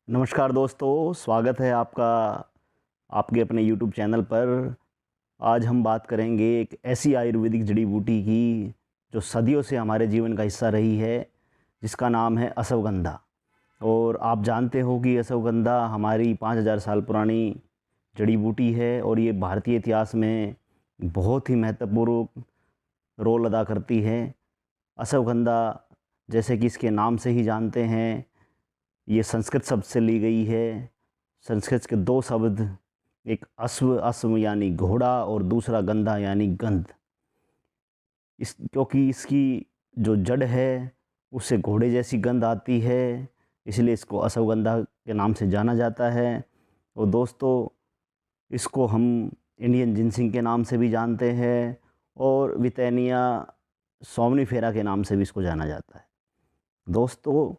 नमस्कार दोस्तों, स्वागत है आपका आपके अपने YouTube चैनल पर। आज हम बात करेंगे एक ऐसी आयुर्वेदिक जड़ी बूटी की जो सदियों से हमारे जीवन का हिस्सा रही है, जिसका नाम है अश्वगंधा। और आप जानते हो कि अश्वगंधा हमारी 5000 साल पुरानी जड़ी बूटी है और ये भारतीय इतिहास में बहुत ही महत्वपूर्ण रोल अदा करती है। अश्वगंधा, जैसे कि इसके नाम से ही जानते हैं, ये संस्कृत शब्द से ली गई है। संस्कृत के दो शब्द, एक अश्व यानी घोड़ा और दूसरा गंधा यानी गंध। क्योंकि इसकी जो जड़ है उससे घोड़े जैसी गंध आती है, इसलिए इसको अश्वगंधा के नाम से जाना जाता है। और दोस्तों, इसको हम इंडियन जिनसिंग के नाम से भी जानते हैं और वितेनिया सोमनीफेरा के नाम से भी इसको जाना जाता है। दोस्तों,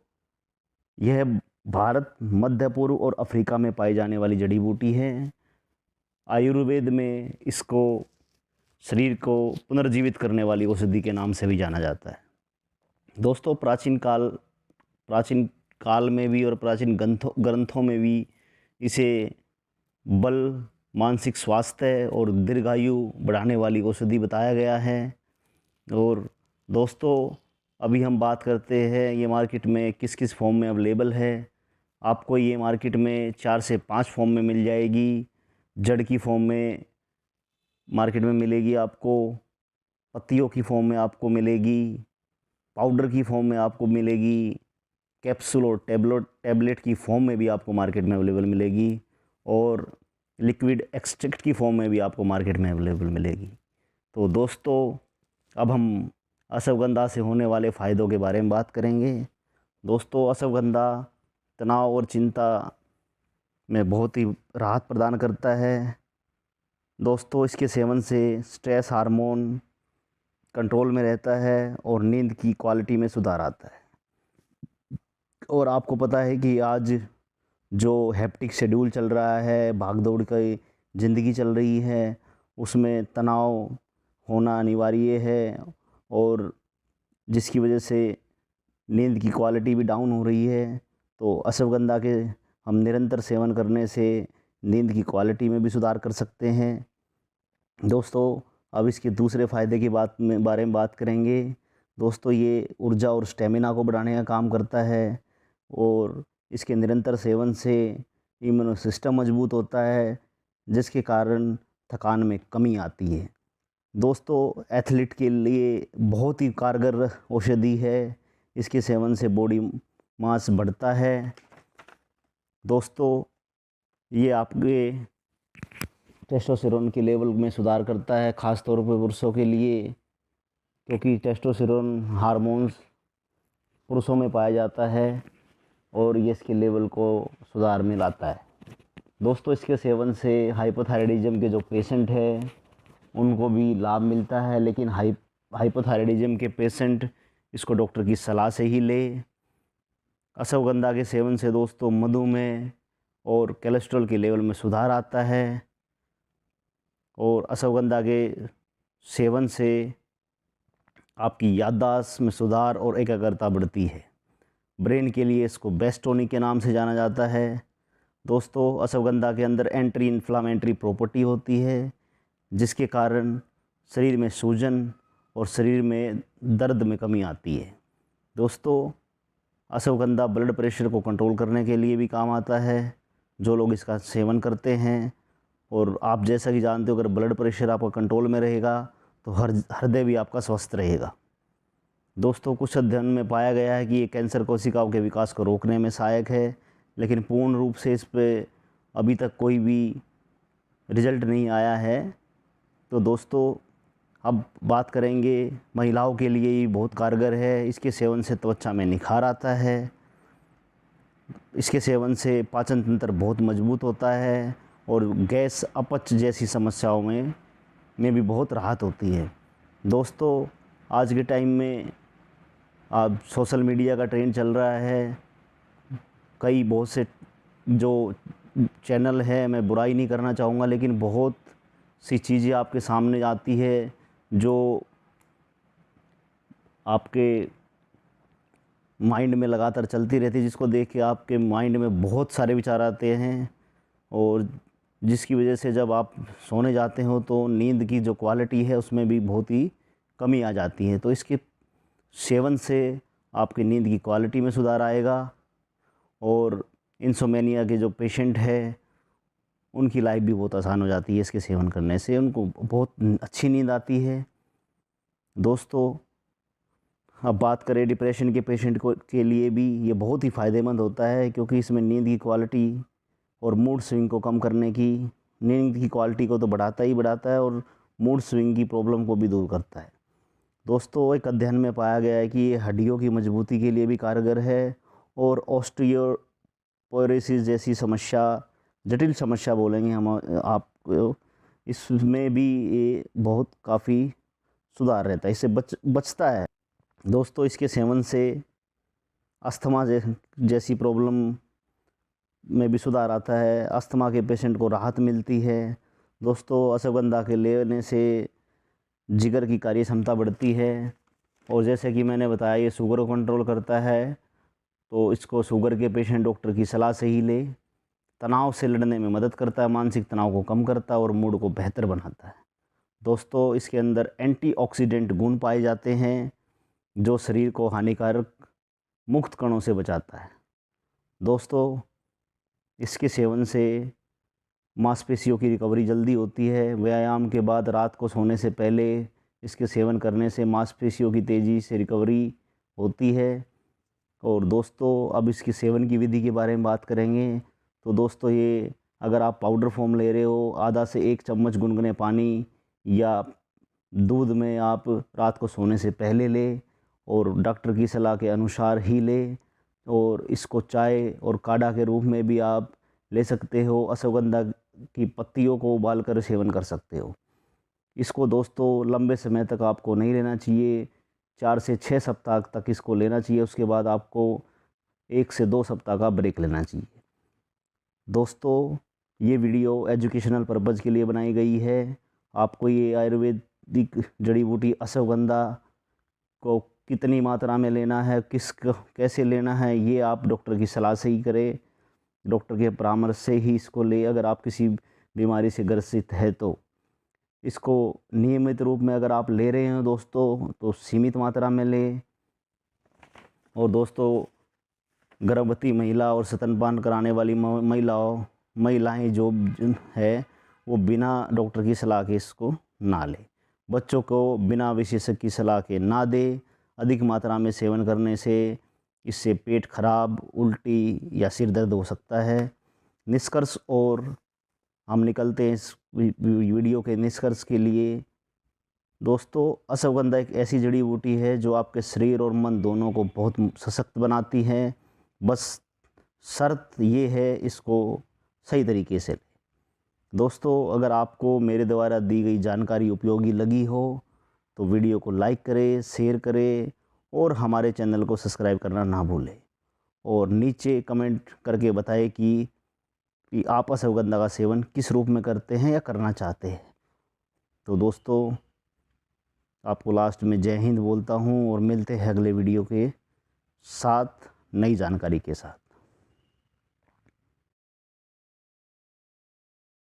यह भारत, मध्य पूर्व और अफ्रीका में पाई जाने वाली जड़ी बूटी है। आयुर्वेद में इसको शरीर को पुनर्जीवित करने वाली औषधि के नाम से भी जाना जाता है। दोस्तों, प्राचीन काल में भी और प्राचीन ग्रंथों में भी इसे बल, मानसिक स्वास्थ्य और दीर्घायु बढ़ाने वाली औषधि बताया गया है। और दोस्तों, अभी हम बात करते हैं ये मार्केट में किस किस फॉर्म में अवेलेबल है। आपको ये मार्केट में 4 से 5 फॉर्म में मिल जाएगी। जड़ की फॉर्म में मार्केट में मिलेगी आपको, पत्तियों की फॉर्म में आपको मिलेगी, पाउडर की फॉर्म में आपको मिलेगी, कैप्सूल और टैबलेट की फॉर्म में भी आपको मार्केट में अवेलेबल मिलेगी, और लिक्विड एक्सट्रैक्ट की फॉर्म में भी आपको मार्केट में अवेलेबल मिलेगी। तो दोस्तों, अब हम अश्वगंधा से होने वाले फ़ायदों के बारे में बात करेंगे। दोस्तों, अश्वगंधा तनाव और चिंता में बहुत ही राहत प्रदान करता है। दोस्तों, इसके सेवन से स्ट्रेस हार्मोन कंट्रोल में रहता है और नींद की क्वालिटी में सुधार आता है। और आपको पता है कि आज जो हेक्टिक शेड्यूल चल रहा है, भाग दौड़ की ज़िंदगी चल रही है, उसमें तनाव होना अनिवार्य है, और जिसकी वजह से नींद की क्वालिटी भी डाउन हो रही है। तो अश्वगंधा के हम निरंतर सेवन करने से नींद की क्वालिटी में भी सुधार कर सकते हैं। दोस्तों, अब इसके दूसरे फ़ायदे की बारे में बात करेंगे। दोस्तों, ये ऊर्जा और स्टेमिना को बढ़ाने का काम करता है, और इसके निरंतर सेवन से इम्यून सिस्टम मजबूत होता है, जिसके कारण थकान में कमी आती है। दोस्तों, एथलीट के लिए बहुत ही कारगर औषधि है। इसके सेवन से बॉडी मास बढ़ता है। दोस्तों, ये आपके टेस्टोस्टेरोन के लेवल में सुधार करता है, ख़ास तौर पर पुरुषों के लिए, क्योंकि टेस्टोस्टेरोन हार्मोन्स पुरुषों में पाया जाता है और ये इसके लेवल को सुधार में लाता है। दोस्तों, इसके सेवन से हाइपोथायराइडिज्म के जो पेशेंट हैं उनको भी लाभ मिलता है, लेकिन हाइपोथायराइडिज्म के पेशेंट इसको डॉक्टर की सलाह से ही ले। अश्वगंधा के सेवन से दोस्तों मधुमेह और कोलेस्ट्रॉल के लेवल में सुधार आता है, और अश्वगंधा के सेवन से आपकी याददाश्त में सुधार और एकाग्रता बढ़ती है। ब्रेन के लिए इसको बेस्ट टॉनिक के नाम से जाना जाता है। दोस्तों, अश्वगंधा के अंदर एंटी इन्फ्लामेटरी प्रॉपर्टी होती है, जिसके कारण शरीर में सूजन और शरीर में दर्द में कमी आती है। दोस्तों, अश्वगंधा ब्लड प्रेशर को कंट्रोल करने के लिए भी काम आता है, जो लोग इसका सेवन करते हैं। और आप जैसा कि जानते हो, अगर ब्लड प्रेशर आपका कंट्रोल में रहेगा तो हृदय भी आपका स्वस्थ रहेगा। दोस्तों, कुछ अध्ययन में पाया गया है कि ये कैंसर कोशिकाओं के विकास को रोकने में सहायक है, लेकिन पूर्ण रूप से इस पे अभी तक कोई भी रिजल्ट नहीं आया है। तो दोस्तों, अब बात करेंगे, महिलाओं के लिए ये बहुत कारगर है। इसके सेवन से त्वचा में निखार आता है। इसके सेवन से पाचन तंत्र बहुत मजबूत होता है, और गैस, अपच जैसी समस्याओं में भी बहुत राहत होती है। दोस्तों, आज के टाइम में अब सोशल मीडिया का ट्रेंड चल रहा है। बहुत से जो चैनल है, मैं बुराई नहीं करना चाहूँगा, लेकिन बहुत सी चीज़ें आपके सामने आती है जो आपके माइंड में लगातार चलती रहती है, जिसको देख के आपके माइंड में बहुत सारे विचार आते हैं, और जिसकी वजह से जब आप सोने जाते हो तो नींद की जो क्वालिटी है उसमें भी बहुत ही कमी आ जाती है। तो इसके सेवन से आपकी नींद की क्वालिटी में सुधार आएगा, और इंसोमेनिया के जो पेशेंट है उनकी लाइफ भी बहुत आसान हो जाती है। इसके सेवन करने से उनको बहुत अच्छी नींद आती है। दोस्तों, अब बात करें डिप्रेशन के पेशेंट को के लिए भी ये बहुत ही फ़ायदेमंद होता है, क्योंकि इसमें नींद की क्वालिटी और मूड स्विंग को कम करने की, नींद की क्वालिटी को तो बढ़ाता ही बढ़ाता है और मूड स्विंग की प्रॉब्लम को भी दूर करता है। दोस्तों, एक अध्ययन में पाया गया है कि ये हड्डियों की मजबूती के लिए भी कारगर है, और ऑस्टियोपोरोसिस जैसी समस्या, जटिल समस्या बोलेंगे हम आपको, इसमें भी ये बहुत काफ़ी सुधार रहता है, इससे बचता है। दोस्तों, इसके सेवन से अस्थमा जैसी प्रॉब्लम में भी सुधार आता है, अस्थमा के पेशेंट को राहत मिलती है। दोस्तों, अश्वगंधा के लेने से जिगर की कार्य क्षमता बढ़ती है, और जैसे कि मैंने बताया ये शुगर को कंट्रोल करता है, तो इसको शुगर के पेशेंट डॉक्टर की सलाह से ही ले। तनाव से लड़ने में मदद करता है, मानसिक तनाव को कम करता है और मूड को बेहतर बनाता है। दोस्तों, इसके अंदर एंटीऑक्सीडेंट गुण पाए जाते हैं जो शरीर को हानिकारक मुक्त कणों से बचाता है। दोस्तों, इसके सेवन से मांसपेशियों की रिकवरी जल्दी होती है। व्यायाम के बाद रात को सोने से पहले इसके सेवन करने से मांसपेशियों की तेज़ी से रिकवरी होती है। और दोस्तों, अब इसके सेवन की विधि के बारे में बात करेंगे। तो दोस्तों, ये अगर आप पाउडर फॉर्म ले रहे हो, आधा से 1 चम्मच गुनगुने पानी या दूध में आप रात को सोने से पहले लें, और डॉक्टर की सलाह के अनुसार ही लें। और इसको चाय और काढ़ा के रूप में भी आप ले सकते हो। अश्वगंधा की पत्तियों को उबालकर सेवन कर सकते हो। इसको दोस्तों लंबे समय तक आपको नहीं लेना चाहिए, 4 से 6 सप्ताह तक इसको लेना चाहिए। उसके बाद आपको 1 से 2 सप्ताह का ब्रेक लेना चाहिए। दोस्तों, ये वीडियो एजुकेशनल पर्पज़ के लिए बनाई गई है। आपको ये आयुर्वेदिक जड़ी बूटी अश्वगंधा को कितनी मात्रा में लेना है, कैसे लेना है, ये आप डॉक्टर की सलाह से ही करें, डॉक्टर के परामर्श से ही इसको ले। अगर आप किसी बीमारी से ग्रसित है तो इसको नियमित रूप में अगर आप ले रहे हैं दोस्तों, तो सीमित मात्रा में लें। और दोस्तों, गर्भवती महिला और स्तनपान कराने वाली महिलाएं जो है वो बिना डॉक्टर की सलाह के इसको ना लें। बच्चों को बिना विशेषज्ञ की सलाह के ना दें। अधिक मात्रा में सेवन करने से इससे पेट खराब, उल्टी या सिर दर्द हो सकता है। निष्कर्ष और हम निकलते हैं इस वीडियो के निष्कर्ष के लिए। दोस्तों, अश्वगंधा एक ऐसी जड़ी बूटी है जो आपके शरीर और मन दोनों को बहुत सशक्त बनाती है। बस शर्त ये है, इसको सही तरीके से लें। दोस्तों, अगर आपको मेरे द्वारा दी गई जानकारी उपयोगी लगी हो तो वीडियो को लाइक करें, शेयर करें और हमारे चैनल को सब्सक्राइब करना ना भूलें। और नीचे कमेंट करके बताएं कि आप अश्वगंधा का सेवन किस रूप में करते हैं या करना चाहते हैं। तो दोस्तों, आपको लास्ट में जय हिंद बोलता हूँ, और मिलते हैं अगले वीडियो के साथ नई जानकारी के साथ।